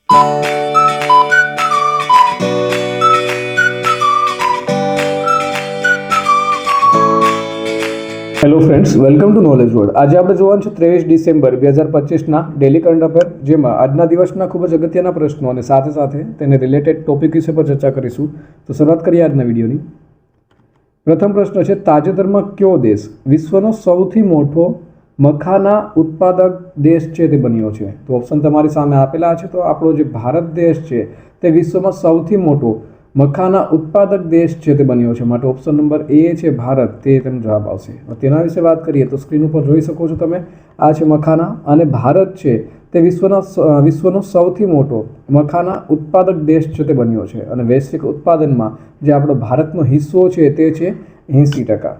Hello friends, welcome to knowledge world. આજે આપણે જોવાનું છે 23 ડિસેમ્બર 2025ના ડેલી કરંટ અફેર, જેમાં આજના દિવસના ખૂબ જ અગત્યના પ્રશ્નો અને સાથે સાથે તેને રિલેટેડ ટોપિક વિશે પર ચર્ચા કરીશું. તો શરૂઆત કરીએ આજના વિડીયોની. પ્રથમ પ્રશ્ન છે, તાજેતરમાં કયો દેશ વિશ્વનો સૌથી મોટો મખાના ઉત્પાદક દેશ છે તે બન્યો છે? તો ઓપ્શન તમારી સામે આપેલા છે. તો આપણો જે ભારત દેશ છે તે વિશ્વમાં સૌથી મોટો મખાના ઉત્પાદક દેશ છે તે બન્યો છે, માટે ઓપ્શન નંબર એ છે ભારત, તે તેનો જવાબ આવશે. તેના વિશે વાત કરીએ તો સ્ક્રીન ઉપર જોઈ શકો છો તમે, આ છે મખાના અને ભારત છે તે વિશ્વનો સૌથી મોટો મખાના ઉત્પાદક દેશ છે તે બન્યો છે. અને વૈશ્વિક ઉત્પાદનમાં જે આપણો ભારતનો હિસ્સો છે તે છે 80%.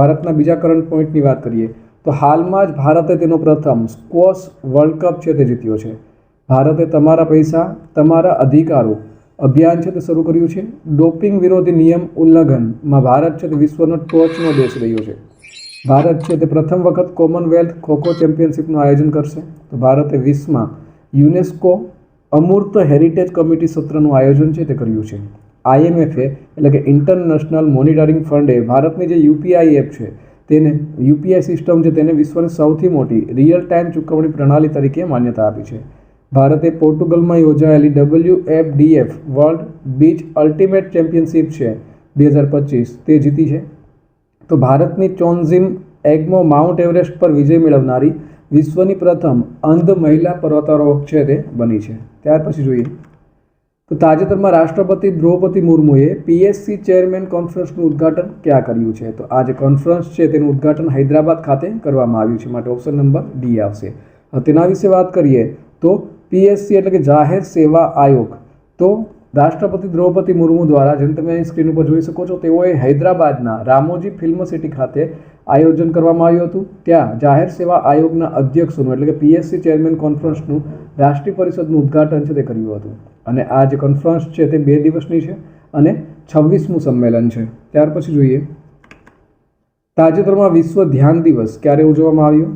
ભારતના બીજા કરંટ પોઈન્ટની વાત કરીએ તો હાલમાં જ ભારતે તેનો પ્રથમ સ્ક્વોશ વર્લ્ડ કપ છે તે જીત્યો છે. ભારતે તમારા પૈસા તમારા અધિકારો અભિયાન છે તે શરૂ કર્યું છે. ડોપિંગ વિરોધી નિયમ ઉલ્લંઘનમાં ભારત છે તે વિશ્વનો ટોચનો દેશ રહ્યો છે. ભારત છે તે પ્રથમ વખત કોમનવેલ્થ ખોખો ચેમ્પિયનશિપનું આયોજન કરશે. તો ભારતે 20માં યુનેસ્કો અમૂર્ત હેરિટેજ કમિટી સત્રનું આયોજન છે તે કર્યું છે. IMF એટલે કે ઇન્ટરનેશનલ મોનિટરિંગ ફંડે ભારતની જે UPI એપ છે તેને UPI સિસ્ટમ છે તેને વિશ્વની સૌથી મોટી રિયલ ટાઈમ ચૂકવણી પ્રણાલી તરીકે માન્યતા આપી છે. ભારતે પોર્ટુગલમાં યોજાયેલી WFDF world beach ultimate championship છે 2025 તે જીતી છે. તો ભારતની ચોન્ઝિમ એગ્મો માઉન્ટ એવરેસ્ટ પર વિજય મેળવનારી વિશ્વની પ્રથમ અંધ મહિલા પર્વતારોહક છે તે બની છે. ત્યાર પછી જોઈએ તો તાજેતરમાં રાષ્ટ્રપતિ દ્રૌપદી મુર્મુએ PSC ચેરમેન કોન્ફરન્સનું ઉદ્ઘાટન ક્યાં કર્યું છે? તો આ જે કોન્ફરન્સ છે તેનું ઉદ્ઘાટન હૈદરાબાદ ખાતે કરવામાં આવ્યું છે, માટે ઓપ્શન નંબર ડી આવશે. તેના વિશે વાત કરીએ તો PSC એટલે કે જાહેર સેવા આયોગ, તો રાષ્ટ્રપતિ દ્રૌપદી મુર્મુ દ્વારા, જેમ તમે સ્ક્રીન ઉપર જોઈ શકો છો, તેઓએ હૈદરાબાદના રામોજી ફિલ્મ સિટી ખાતે આયોજન કરવામાં આવ્યું હતું. ત્યાં જાહેર સેવા આયોગના અધ્યક્ષોનું એટલે કે PSC ચેરમેન કોન્ફરન્સનું રાષ્ટ્રીય પરિષદનું ઉદ્ઘાટન છે તે કર્યું હતું. અને આ જે કોન્ફરન્સ છે તે 2 દિવસની છે અને 26મું સંમેલન છે. ત્યાર પછી જોઈએ તાજેતરમાં વિશ્વ ધ્યાન દિવસ ક્યારે ઉજવવામાં આવ્યો?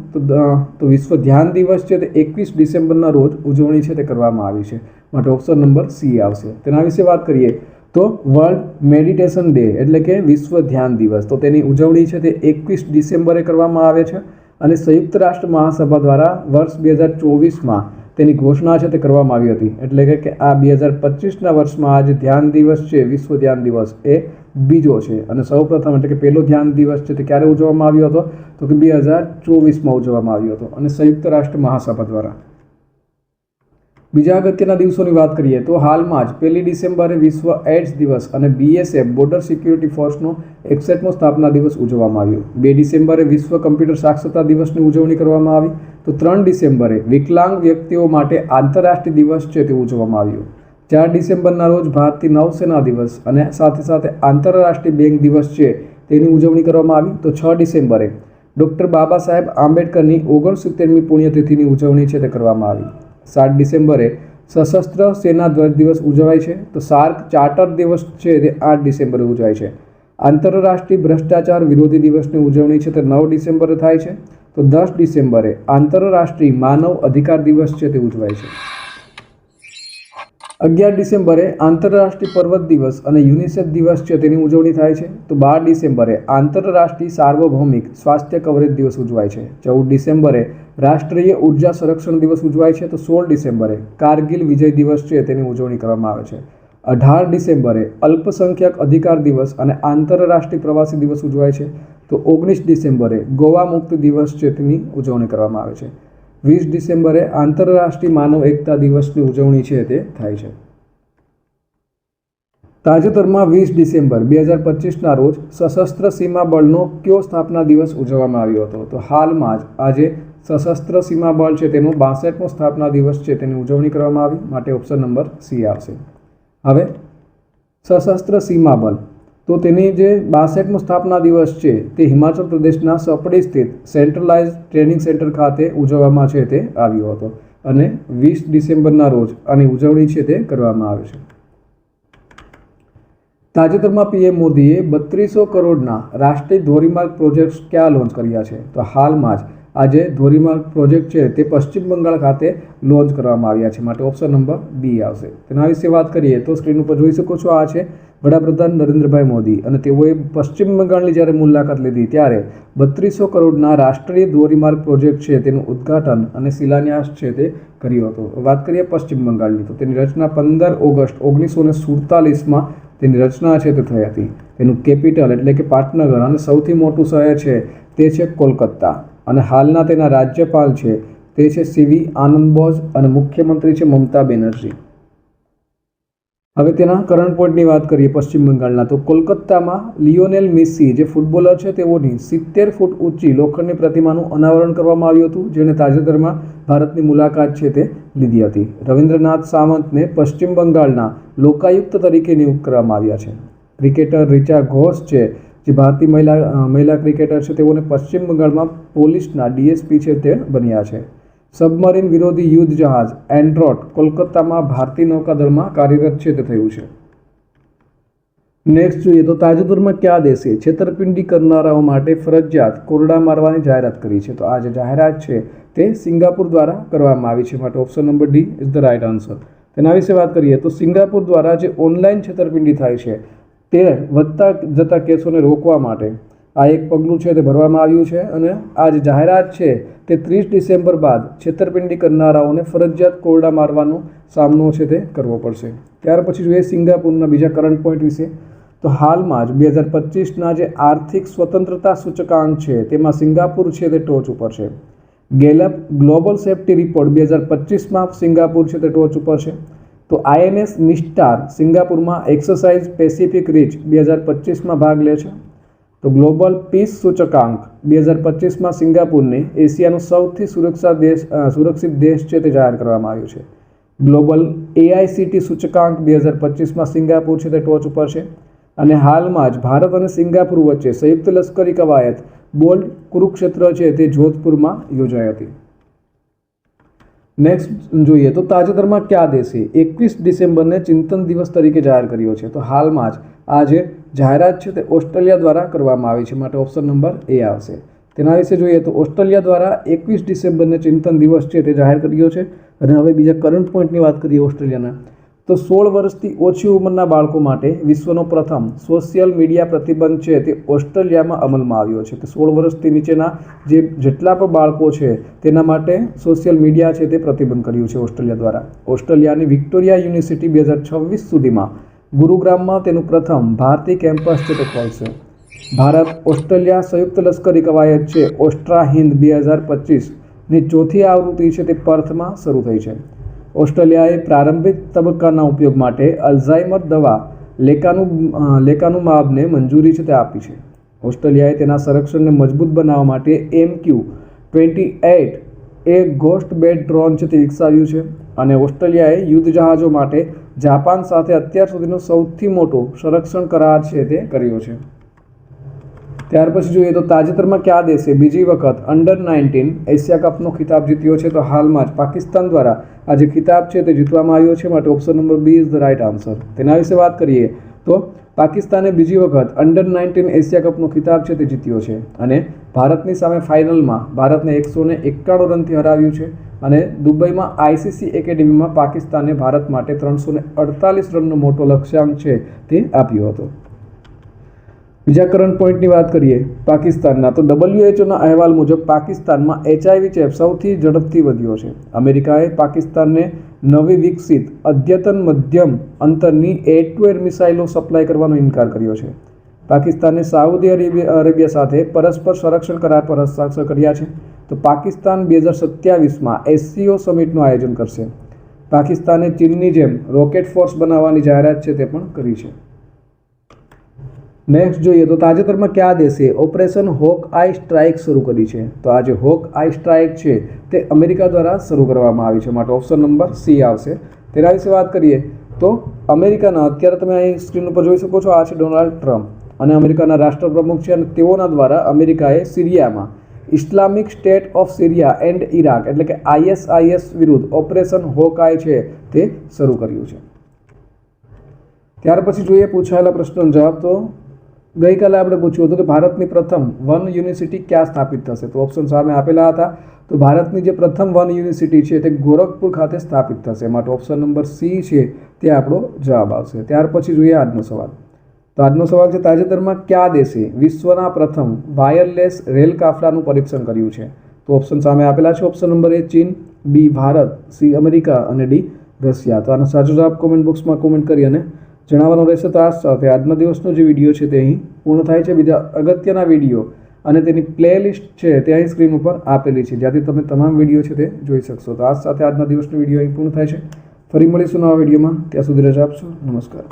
તો વિશ્વ ધ્યાન દિવસ છે તે 21 ડિસેમ્બરના રોજ ઉજવણી છે તે કરવામાં આવી છે, માટે ઓપ્શન નંબર સી આવશે. તેના વિશે વાત કરીએ તો વર્લ્ડ મેડિટેશન ડે એટલે કે વિશ્વ ધ્યાન દિવસ, તો તેની ઉજવણી છે તે 21 ડિસેમ્બરે કરવામાં આવે છે. અને સંયુક્ત રાષ્ટ્ર મહાસભા દ્વારા વર્ષ 2024માં તેની ઘોષણા છે તે કરવામાં આવી હતી. એટલે કે આ 2025ના વર્ષમાં આ જે ધ્યાન દિવસ છે, વિશ્વ ધ્યાન દિવસ, એ બીજો છે. અને સૌપ્રથમ એટલે કે પહેલો ધ્યાન દિવસ છે તે ક્યારે ઉજવવામાં આવ્યો હતો? તો કે 2024માં ઉજવવામાં આવ્યો હતો અને સંયુક્ત રાષ્ટ્ર મહાસભા દ્વારા. બીજા અગત્યના દિવસોની વાત કરીએ તો હાલમાં જ 1 ડિસેમ્બરે વિશ્વ એડ્સ દિવસ અને BSF બોર્ડર સિક્યુરિટી ફોર્સનો 61મો સ્થાપના દિવસ ઉજવવામાં આવ્યો. 2 ડિસેમ્બરે વિશ્વ કમ્પ્યુટર સાક્ષરતા દિવસની ઉજવણી કરવામાં આવી. તો 3 ડિસેમ્બરે વિકલાંગ વ્યક્તિઓ માટે આંતરરાષ્ટ્રીય દિવસ છે તે ઉજવવામાં આવ્યો. 4 ડિસેમ્બરના રોજ ભારતીય નૌસેના દિવસ અને સાથે સાથે આંતરરાષ્ટ્રીય બેંક દિવસ છે તેની ઉજવણી કરવામાં આવી. તો 6 ડિસેમ્બરે ડૉક્ટર બાબા સાહેબ આંબેડકરની 69મી પુણ્યતિથિની ઉજવણી છે તે કરવામાં આવી. 7 ડિસેમ્બરે સશસ્ત્ર સેના ધ્વજ દિવસ ઉજવાય છે. તો સાર્ક ચાર્ટર દિવસ છે તે 8 ડિસેમ્બરે ઉજવાય છે. આંતરરાષ્ટ્રીય ભ્રષ્ટાચાર વિરોધી દિવસની ઉજવણી છે તે 9 ડિસેમ્બરે થાય છે. તો 10 ડિસેમ્બરે આંતરરાષ્ટ્રીય માનવ અધિકાર દિવસ છે તે ઉજવાય છે. 11 ડિસેમ્બરે આંતરરાષ્ટ્રીય પર્વત દિવસ અને યુનિસેફ દિવસ છે તેની ઉજવણી થાય છે. તો 12 ડિસેમ્બરે આંતરરાષ્ટ્રીય સાર્વભૌમિક સ્વાસ્થ્ય કવરેજ દિવસ ઉજવાય છે. 14 ડિસેમ્બરે રાષ્ટ્રીય ઉર્જા સંરક્ષણ દિવસ ઉજવાય છે. તો 16 ડિસેમ્બરે કારગિલ વિજય દિવસ છે તેની ઉજવણી કરવામાં આવે છે. 18 ડિસેમ્બરે અલ્પસંખ્યક અધિકાર દિવસ અને આંતરરાષ્ટ્રીય પ્રવાસી દિવસ ઉજવાય છે. તો 19 ડિસેમ્બરે ગોવા મુક્ત દિવસ છે તેની ઉજવણી કરવામાં આવે છે. 20 ડિસેમ્બરે આંતરરાષ્ટ્રીય માનવ એકતા દિવસની ઉજવણી છે તે થાય છે. તાજેતરમાં 20 ડિસેમ્બર 2025ના રોજ સશસ્ત્ર સીમા બળનો કયો સ્થાપના દિવસ ઉજવવામાં આવ્યો હતો? તો હાલમાં જ આજે સશસ્ત્ર સીમા બળ છે તેનો 62મો સ્થાપના દિવસ છે તેની ઉજવણી કરવામાં આવી, માટે ઓપ્શન નંબર સી આવશે. હવે સશસ્ત્ર સીમા બળ, તો તેની જે 62મો સ્થાપના દિવસ છે તે હિમાચલ પ્રદેશના સપડી સ્થિત સેન્ટ્રલાઇઝ ટ્રેનિંગ સેન્ટર ખાતે ઉજવવામાં છે તે આવ્યો હતો અને 20 ડિસેમ્બરના રોજ આની ઉજવણી છે તે કરવામાં આવે છે. તાજેતરમાં PM મોદીએ 3200 કરોડના રાષ્ટ્રીય ધોરીમાર્ગ પ્રોજેક્ટ્સ ક્યાં લોન્ચ કર્યા છે? તો હાલમાં જ આજે ધોરીમાર્ગ પ્રોજેક્ટ છે તે પશ્ચિમ બંગાળ ખાતે લોન્ચ કરવામાં આવ્યા છે, માટે ઓપ્શન નંબર બી આવશે. તેના વિશે વાત કરીએ તો સ્ક્રીન ઉપર જોઈ શકો છો, આ છે વડાપ્રધાન નરેન્દ્રભાઈ મોદી અને તેઓએ પશ્ચિમ બંગાળની જ્યારે મુલાકાત લીધી ત્યારે 3200 કરોડના રાષ્ટ્રીય ધોરીમાર્ગ પ્રોજેક્ટ છે તેનું ઉદ્ઘાટન અને શિલાન્યાસ છે તે કર્યો હતો. વાત કરીએ પશ્ચિમ બંગાળની તો તેની રચના 15 ઓગસ્ટ 1947માં તેની રચના છે તે થઈ હતી. તેનું કેપિટલ એટલે કે પાટનગર અને સૌથી મોટું શહેર છે તે છે કોલકાતા અને હાલના તેના રાજ્યપાલ છે તે છે સીવી આનંદ બોઝ અને મુખ્યમંત્રી છે મમતા બેનર્જી. હવે તેના કરંટ પોઈન્ટની વાત કરીએ પશ્ચિમ બંગાળના તો કોલકાતામાં લિયોનેલ મેસી જે ફૂટબોલર છે તેઓની 70 ફૂટ ઊંચી લોખંડની પ્રતિમાનું અનાવરણ કરવામાં આવ્યું હતું, જેણે તાજેતરમાં ભારતની મુલાકાત છે તે લીધી હતી. રવિન્દ્રનાથ સાવંતને પશ્ચિમ બંગાળના લોકાયુક્ત તરીકે નિયુક્ત કરવામાં આવ્યા છે. ક્રિકેટર રિચા ઘોષ છે જે ભારતીય મહિલા ક્રિકેટર છે તેઓને પશ્ચિમ બંગાળમાં પોલીસના ડીએસપી છે તે બન્યા છે. સબમરીન વિરોધી યુદ્ધ જહાજ એન્ડ્રોટ કોલકાતામાં ભારતીય નૌકાદળમાં કાર્યરત છે તે થયું છે. નેક્સ્ટ જોઈએ તો તાજેતરમાં કયા દેશે છેતરપિંડી કરનારાઓ માટે ફરજિયાત કોરડા મારવાની જાહેરાત કરી છે? તો આ જે જાહેરાત છે તે સિંગાપુર દ્વારા કરવામાં આવી છે, માટે option number D is the right answer. તેના વિશે વાત કરીએ તો સિંગાપુર દ્વારા જે ઓનલાઈન છેતરપિંડી થાય છે તે વધતા જતા કેસોને રોકવા માટે આ એક પગલું છે તે ભરવામાં આવ્યું છે અને આ જે જાહેરાત છે તે 30 ડિસેમ્બર બાદ છેતરપિંડી કરનારાઓને ફરજિયાત કોરડા મારવાનો સામનો છે તે કરવો પડશે. ત્યાર પછી જોઈએ સિંગાપુરના બીજા કરંટ પોઈન્ટ વિશે તો હાલમાં જ 2025ના જે આર્થિક સ્વતંત્રતા સૂચકાંક છે તેમાં સિંગાપુર છે તે ટોચ ઉપર છે. ગેલપ ગ્લોબલ સેફ્ટી રિપોર્ટ 2025માં સિંગાપુર છે તે ટોચ ઉપર છે. તો INS નિસ્ટાર સિંગાપુરમાં એક્સરસાઇઝ પેસિફિક રીચ 2025માં ભાગ લે છે. તો ગ્લોબલ પીસ સૂચકાંક 2025માં સિંગાપુરને એશિયાનો સૌથી સુરક્ષિત દેશ છે તે જાહેર કરવામાં આવ્યું છે. ગ્લોબલ AICT સૂચકાંક 2025માં સિંગાપુર છે તે ટોચ ઉપર છે અને હાલમાં જ ભારત અને સિંગાપુર વચ્ચે સંયુક્ત લશ્કરી કવાયત બોલ્ડ કુરુક્ષેત્ર છે તે જોધપુરમાં યોજાઈ હતી. નેક્સ્ટ જોઈએ તો તાજેતરમાં કયા દેશે 21 ડિસેમ્બરને ચિંતન દિવસ તરીકે જાહેર કર્યો છે? તો હાલમાં જ આ જે જાહેરાત છે તે ઓસ્ટ્રેલિયા દ્વારા કરવામાં આવી છે, માટે ઓપ્શન નંબર એ આવશે. તેના વિશે જોઈએ તો ઓસ્ટ્રેલિયા દ્વારા 21 ડિસેમ્બરને ચિંતન દિવસ છે તે જાહેર કર્યો છે. અને હવે બીજા કરંટ પોઈન્ટની વાત કરીએ ઓસ્ટ્રેલિયાના તો 16 વર્ષથી ઓછી ઉંમરના બાળકો માટે વિશ્વનો પ્રથમ સોશિયલ મીડિયા પ્રતિબંધ છે તે ઓસ્ટ્રેલિયામાં અમલમાં આવ્યો છે. કે 16 વર્ષથી નીચેના જેટલા પણ બાળકો છે તેના માટે સોશિયલ મીડિયા છે તે પ્રતિબંધ કર્યું છે ઓસ્ટ્રેલિયા દ્વારા. ઓસ્ટ્રેલિયાની વિક્ટોરિયા યુનિવર્સિટી 2026 સુધીમાં ગુરુગ્રામમાં તેનું પ્રથમ ભારતીય કેમ્પસ છે તે ખોલશે. ભારત ઓસ્ટ્રેલિયા સંયુક્ત લશ્કરી કવાયત છે ઓસ્ટ્રા હિન્દ 2025ની ચોથી આવૃત્તિ છે તે પર્થમાં શરૂ થઈ છે. ઓસ્ટ્રેલિયાએ પ્રારંભિક તબક્કાના ઉપયોગ માટે અલ્ઝાઇમર દવા લેકાનુમાબને મંજૂરી છે તે આપી છે. ઓસ્ટ્રેલિયાએ તેના સંરક્ષણને મજબૂત બનાવવા માટે MQ-28 એ ગોસ્ટ બેડ ડ્રોન છે તે વિકસાવ્યું છે અને ઓસ્ટ્રેલિયાએ યુદ્ધ જહાજો માટે જાપાન સાથે અત્યાર સુધીનો સૌથી મોટો સંરક્ષણ કરાર છે તે કર્યો છે. ત્યાર પછી જોઈએ તો તાજેતરમાં કયા દેશે બીજી વખત અંડર-19 એશિયા કપનો ખિતાબ જીત્યો છે? તો હાલમાં જ પાકિસ્તાન દ્વારા આ જે ખિતાબ છે તે જીતવામાં આવ્યો છે, માટે option number B is the right answer. તેના વિશે વાત કરીએ તો પાકિસ્તાને બીજી વખત અંડર-19 એશિયા કપનો ખિતાબ છે તે જીત્યો છે અને ભારતની સામે ફાઇનલમાં ભારતને 191 રનથી હરાવ્યું છે અને દુબઈમાં ICC એકેડેમીમાં પાકિસ્તાને ભારત માટે 348 રનનો મોટો લક્ષ્યાંક છે તે આપ્યો હતો. બીજા કરંટ પોઈન્ટની વાત કરીએ પાકિસ્તાનના તો WHOના અહેવાલ મુજબ પાકિસ્તાનમાં HIV ચેપ સૌથી ઝડપથી વધ્યો છે. અમેરિકાએ પાકિસ્તાનને નવી વિકસિત અદ્યતન મધ્યમ અંતરની એર-ટુ-એર મિસાઇલો સપ્લાય કરવાનો ઇનકાર કર્યો છે. પાકિસ્તાને સાઉદી અરેબિયા સાથે પરસ્પર સંરક્ષણ કરાર પર હસ્તાક્ષર કર્યા છે. તો પાકિસ્તાન 2027માં SCO સમિટનું આયોજન કરશે. પાકિસ્તાને ચીનની જેમ રોકેટ ફોર્સ બનાવવાની જાહેરાત છે તે પણ કરી છે. નેક્સ્ટ જોઈએ તો તાજેતરમાં કયા દેશે ઓપરેશન હોક આઈ સ્ટ્રાઇક શરૂ કરી છે? તો આ જે હોક આઈ સ્ટ્રાઇક છે તે અમેરિકા દ્વારા શરૂ કરવામાં આવી છે, માટે ઓપ્શન નંબર સી આવશે. તેના વિશે વાત કરીએ તો અમેરિકાના અત્યારે તમે અહીં સ્ક્રીન ઉપર જોઈ શકો છો, આ છે ડોનાલ્ડ ટ્રમ્પ અને અમેરિકાના રાષ્ટ્રપ્રમુખ છે અને તેઓના દ્વારા અમેરિકાએ સિરિયામાં Islamic state of Syria and Iraq એટલે કે ISIS વિરુદ્ધ ઓપરેશન હોક આઈ છે તે શરૂ કર્યું છે. ત્યાર પછી જોઈએ પૂછાયેલા પ્રશ્નનો જવાબ તો ગઈકાલે આપણે પૂછ્યું હતું કે ભારતની પ્રથમ વન યુનિવર્સિટી ક્યાં સ્થાપિત થશે, તો ઓપ્શન સામે આપેલા હતા. તો ભારતની જે પ્રથમ વન યુનિવર્સિટી છે તે ગોરખપુર ખાતે સ્થાપિત થશે, માટે ઓપ્શન નંબર સી છે તે આપણો જવાબ આવશે. ત્યાર પછી જોઈએ આજનો સવાલ. તો આજનો સવાલ છે, તાજેતરમાં કયા દેશે વિશ્વના પ્રથમ વાયરલેસ રેલ કાફલાનું પરીક્ષણ કર્યું છે? તો ઓપ્શન સામે આપેલા છે. ઓપ્શન નંબર એ ચીન, બી ભારત, સી અમેરિકા અને ડી રશિયા. તો આનો સાચો જવાબ કોમેન્ટ બોક્સમાં કોમેન્ટ કરી અને જણાવવાનો રહેશે. તો આ સાથે આજના દિવસનો જે વિડીયો છે તે અહીં પૂર્ણ થાય છે. બીજા અગત્યના વિડીયો અને તેની પ્લેલિસ્ટ છે તે અહીં સ્ક્રીન ઉપર આપેલી છે, જ્યાંથી તમે તમામ વિડીયો છે તે જોઈ શકશો. તો આ સાથે આજના દિવસનો વિડીયો અહીં પૂર્ણ થાય છે. ફરી મળીશું નવા વિડીયોમાં. ત્યાં સુધી રજા આપશો. નમસ્કાર.